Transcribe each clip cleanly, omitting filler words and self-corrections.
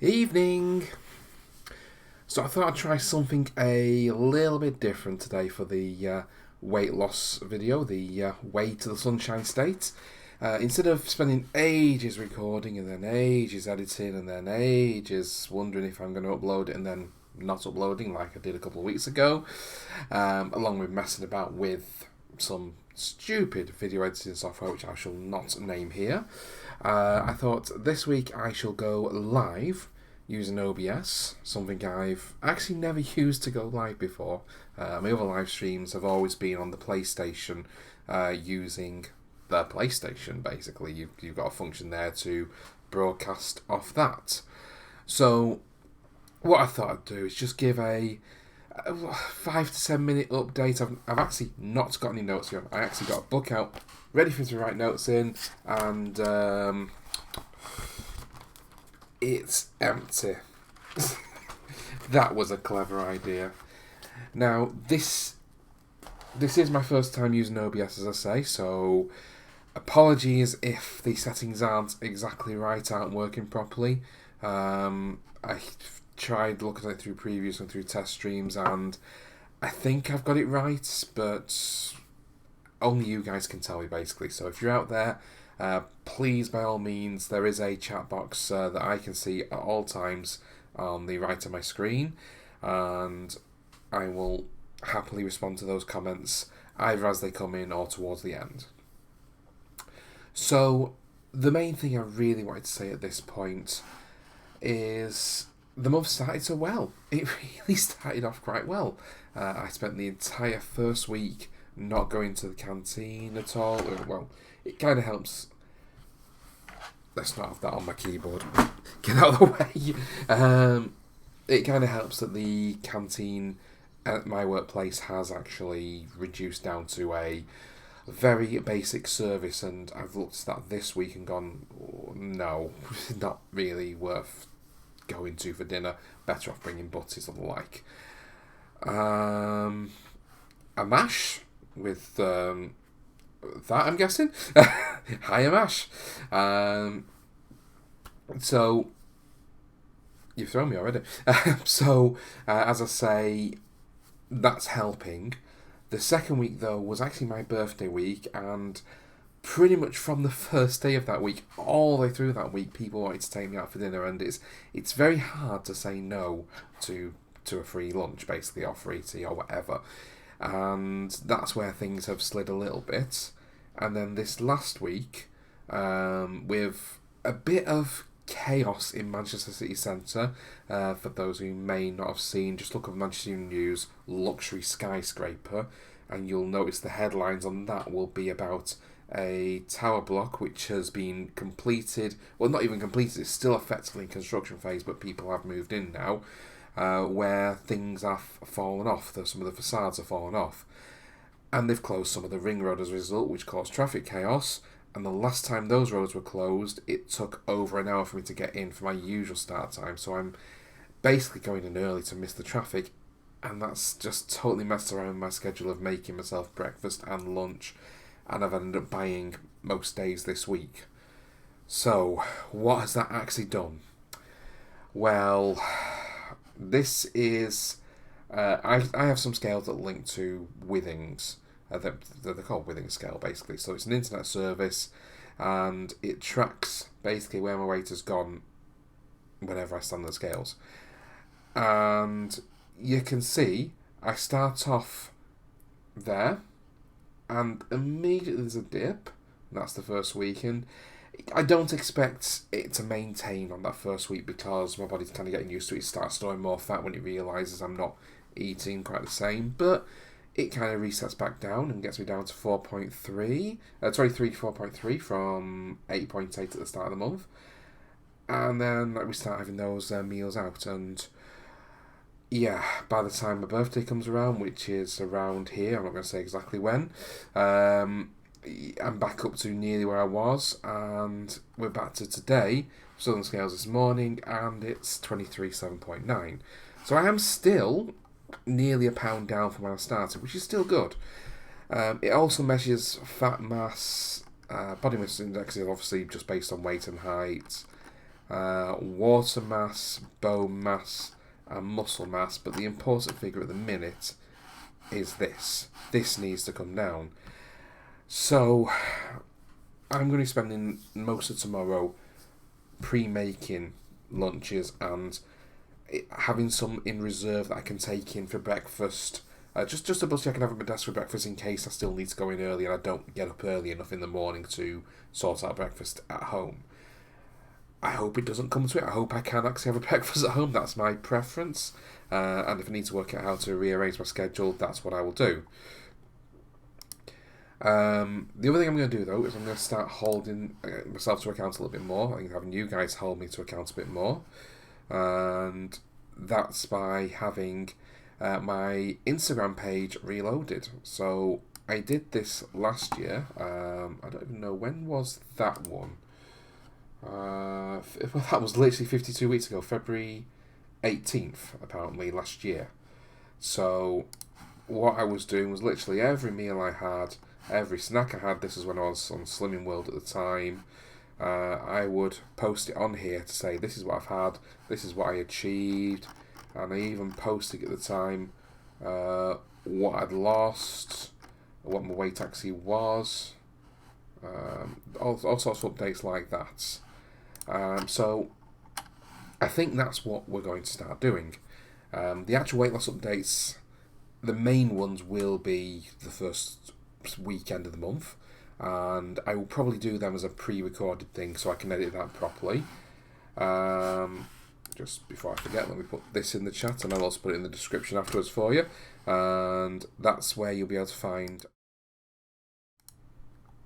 Evening! So I thought I'd try something a little bit different today for the weight loss video, the way to the Sunshine State. Instead of spending ages recording and then ages editing and then ages wondering if I'm going to upload it and then not uploading like I did a couple of weeks ago, along with messing about with some stupid video editing software which I shall not name here, I thought this week I shall go live using OBS, something I've actually never used to go live before. My other live streams have always been on the PlayStation, using the PlayStation, basically. You've got a function there to broadcast off that. So what I thought I'd do is just give a 5 to 7 minute update. I've actually not got any notes here. I actually got a book out ready for me to write notes in, and it's empty. That was a clever idea. Now, this is my first time using OBS, as I say, so apologies if the settings aren't exactly right, aren't working properly. I tried looking at it through previews and through test streams, and I think I've got it right, but only you guys can tell me, basically. So if you're out there, please, by all means, there is a chat box that I can see at all times on the right of my screen, and I will happily respond to those comments either as they come in or towards the end. So the main thing I really wanted to say at this point is the month started so well. It really started off quite well. I spent the entire first week not going to the canteen at all. Well, it kind of helps. Let's not have that on my keyboard. Get out of the way. It kind of helps that the canteen at my workplace has actually reduced down to a very basic service, and I've looked at that this week and gone, no, not really worth going to for dinner. Better off bringing butties or the like. A mash with that, I'm guessing. Hi, a mash. So you've thrown me already. So as I say, that's helping. The second week, though, was actually my birthday week, and pretty much from the first day of that week, all the way through that week, people wanted to take me out for dinner, and it's very hard to say no to a free lunch, basically, or free tea, or whatever. And that's where things have slid a little bit. And then this last week, with a bit of chaos in Manchester City Centre, for those who may not have seen, just look up Manchester Evening News luxury skyscraper, and you'll notice the headlines on that will be about a tower block which has been completed. Well, not even completed, it's still effectively in construction phase, but people have moved in now, where things have fallen off. Some of the facades have fallen off, and they've closed some of the ring road as a result, which caused traffic chaos. And the last time those roads were closed, it took over an hour for me to get in for my usual start time. So I'm basically going in early to miss the traffic, and that's just totally messed around my schedule of making myself breakfast and lunch, and I've ended up buying most days this week. So what has that actually done? Well, this is I have some scales that link to Withings. They're called Withings scale, basically. So it's an internet service, and it tracks basically where my weight has gone whenever I stand on the scales. And you can see I start off there, and immediately there's a dip. That's the first week, and I don't expect it to maintain on that first week because my body's kind of getting used to it. It starts storing more fat when it realises I'm not eating quite the same, but it kind of resets back down and gets me down to 4.3 from 8.8 at the start of the month. And then we start having those meals out, and yeah, by the time my birthday comes around, which is around here, I'm not going to say exactly when, I'm back up to nearly where I was, and we're back to today, Southern Scales this morning, and it's 23.7.9. So I am still nearly a pound down from when I started, which is still good. It also measures fat mass. Body mass index is obviously just based on weight and height. water mass, bone mass, and muscle mass. But the important figure at the minute is this. This needs to come down. So I'm going to be spending most of tomorrow pre-making lunches and having some in reserve that I can take in for breakfast. Just to double check I can have at my desk for breakfast in case I still need to go in early and I don't get up early enough in the morning to sort out breakfast at home. I hope it doesn't come to it. I hope I can actually have a breakfast at home. That's my preference. And if I need to work out how to rearrange my schedule, that's what I will do. The other thing I'm going to do, though, is I'm going to start holding myself to account a little bit more. I'm having you guys hold me to account a bit more. And that's by having my Instagram page reloaded. So I did this last year. I don't even know, when was that one? That was literally 52 weeks ago, February 18th, apparently, last year. So what I was doing was literally every meal I had, every snack I had, this is when I was on Slimming World at the time, I would post it on here to say this is what I've had, this is what I achieved, and I even posted at the time what I'd lost, what my weight actually was, all sorts of updates like that. So I think that's what we're going to start doing. The actual weight loss updates, the main ones will be the first weekend of the month, and I will probably do them as a pre-recorded thing so I can edit that properly. Just before I forget, let me put this in the chat, and I'll also put it in the description afterwards for you, and that's where you'll be able to find...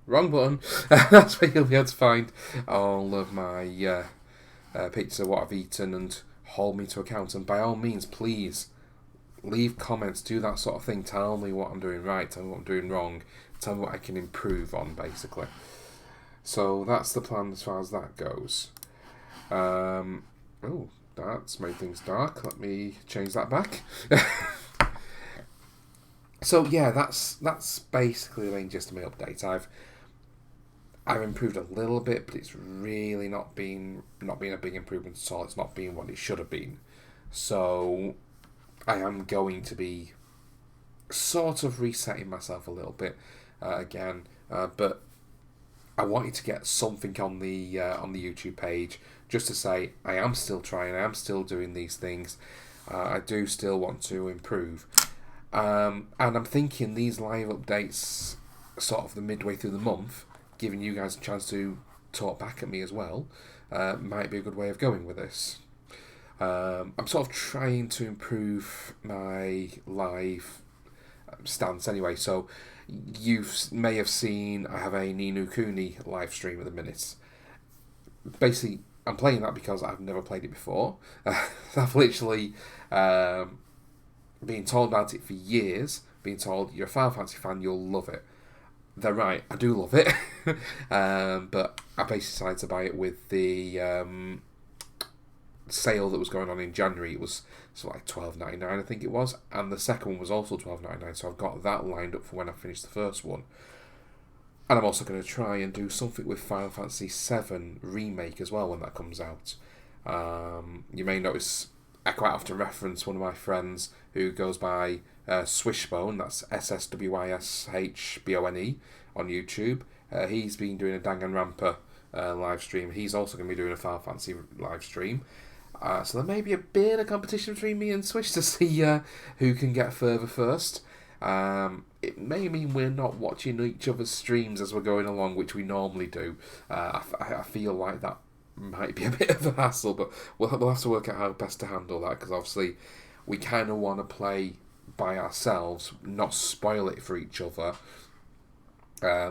Wrong button! That's where you'll be able to find all of my pictures of what I've eaten and hold me to account. And by all means, please leave comments, do that sort of thing. Tell me what I'm doing right, tell me what I'm doing wrong, tell me what I can improve on, basically. So that's the plan as far as that goes. Oh, that's made things dark. Let me change that back. So yeah, that's basically the main gist of my update. I've improved a little bit, but it's really not been a big improvement at all. It's not been what it should have been. So I am going to be sort of resetting myself a little bit again, but I wanted to get something on the YouTube page just to say I am still trying, I am still doing these things, I do still want to improve, and I'm thinking these live updates, sort of the midway through the month, giving you guys a chance to talk back at me as well, might be a good way of going with this. I'm sort of trying to improve my live stance anyway, so you may have seen I have a Ni no Kuni live stream at the minute. Basically, I'm playing that because I've never played it before. I've literally been told about it for years, being told, you're a Final Fantasy fan, you'll love it. They're right, I do love it. But I basically decided to buy it with the sale that was going on in January. It was sort of like $12.99, I think it was, and the second one was also $12.99, so I've got that lined up for when I finish the first one. And I'm also going to try and do something with Final Fantasy VII Remake as well when that comes out. You may notice I quite often reference one of my friends who goes by Swishbone, that's SSWISHBONE on YouTube. He's been doing a Danganronpa live stream. He's also going to be doing a Final Fantasy live stream. So there may be a bit of competition between me and Swish to see who can get further first. It may mean we're not watching each other's streams as we're going along, which we normally do. I feel like that might be a bit of a hassle, but we'll have to work out how best to handle that, because obviously we kind of want to play by ourselves, not spoil it for each other,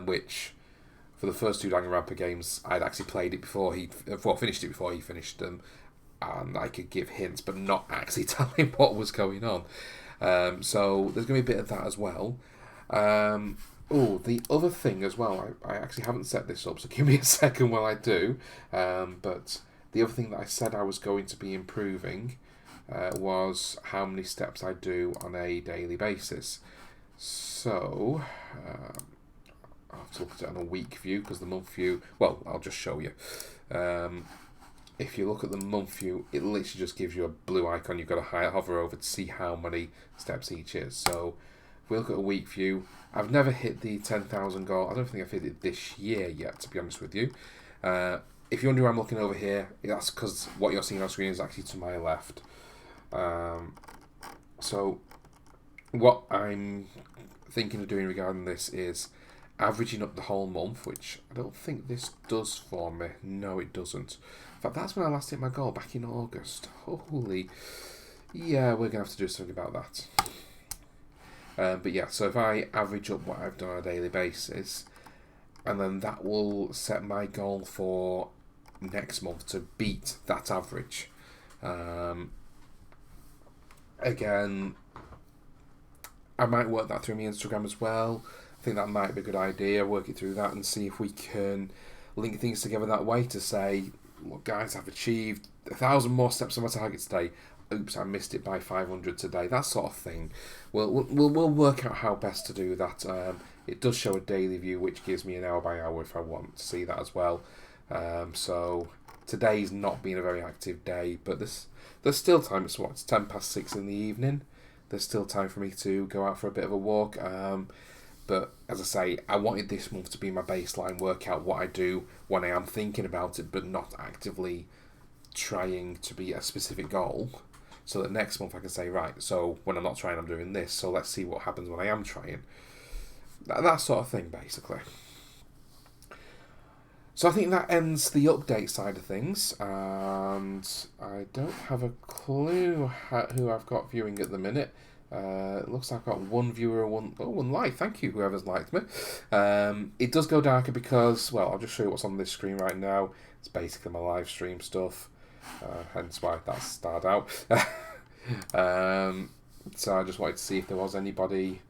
which for the first two Danganronpa games I'd actually played it before finished it before he finished them, and I could give hints but not actually tell him what was going on. So there's going to be a bit of that as well. The other thing as well, I actually haven't set this up, so give me a second while I do. But the other thing that I said I was going to be improving was how many steps I do on a daily basis. So I'll have to look at it on a week view, because the month view, well, I'll just show you. if you look at the month view, it literally just gives you a blue icon. You've got to hover over to see how many steps each is. So if we look at a week view, I've never hit the 10,000 goal. I don't think I've hit it this year yet, to be honest with you. If you wonder why I'm looking over here, that's because what you're seeing on screen is actually to my left. So what I'm thinking of doing regarding this is averaging up the whole month, which I don't think this does for me. No, it doesn't. In fact, that's when I last hit my goal, back in August. Holy. Yeah, we're going to have to do something about that. But yeah, so if I average up what I've done on a daily basis, and then that will set my goal for next month to beat that average. Again, I might work that through my Instagram as well. I think that might be a good idea. Work it through that and see if we can link things together that way to say, look, guys, I've achieved 1,000 more steps on my target today. Oops, I missed it by 500 today. That sort of thing. We'll work out how best to do that. It does show a daily view, which gives me an hour by hour if I want to see that as well. So today's not been a very active day, but there's still time. It's 6:10 in the evening. There's still time for me to go out for a bit of a walk. But as I say, I wanted this month to be my baseline, work out what I do when I am thinking about it, but not actively trying to be a specific goal. So that next month I can say, right, so when I'm not trying, I'm doing this. So let's see what happens when I am trying. That sort of thing, basically. So I think that ends the update side of things. And I don't have a clue who I've got viewing at the minute. It looks like I've got one viewer, one like. Thank you, whoever's liked me. It does go darker because, well, I'll just show you what's on this screen right now. It's basically my live stream stuff. Hence why that's starred out. So I just wanted to see if there was anybody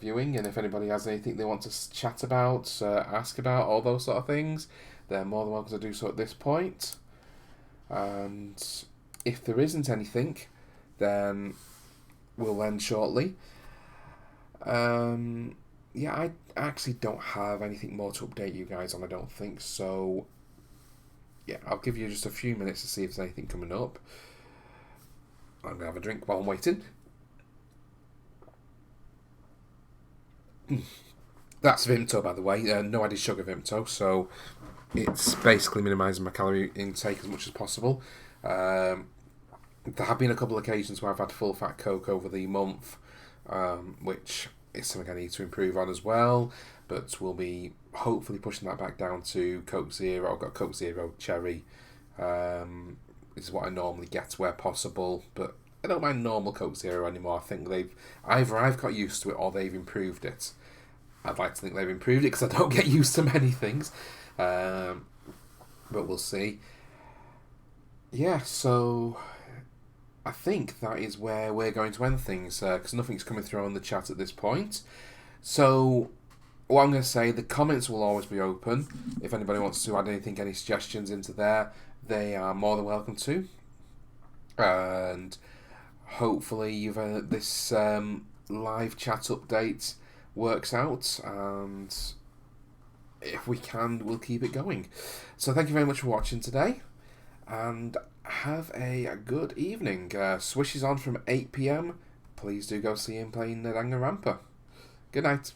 viewing, and if anybody has anything they want to chat about, ask about, all those sort of things, they're more than welcome to do so at this point. And if there isn't anything, then we'll end shortly. Yeah, I actually don't have anything more to update you guys on, I don't think, so yeah, I'll give you just a few minutes to see if there's anything coming up. I'm going to have a drink while I'm waiting. That's Vimto, by the way. No added sugar Vimto, so it's basically minimising my calorie intake as much as possible. There have been a couple of occasions where I've had full fat Coke over the month, which is something I need to improve on as well. But we'll be hopefully pushing that back down to Coke Zero. I've got Coke Zero Cherry. Is what I normally get where possible, but I don't mind normal Coke Zero anymore. I think either I've got used to it or they've improved it. I'd like to think they've improved it because I don't get used to many things, but we'll see. Yeah, so I think that is where we're going to end things because nothing's coming through on the chat at this point. So what I'm going to say, the comments will always be open. If anybody wants to add anything, any suggestions into there, they are more than welcome to. And hopefully this live chat update works out, and if we can, we'll keep it going. So thank you very much for watching today, and have a good evening. Swish is on from 8 PM. Please do go see him playing Danganronpa. Good night.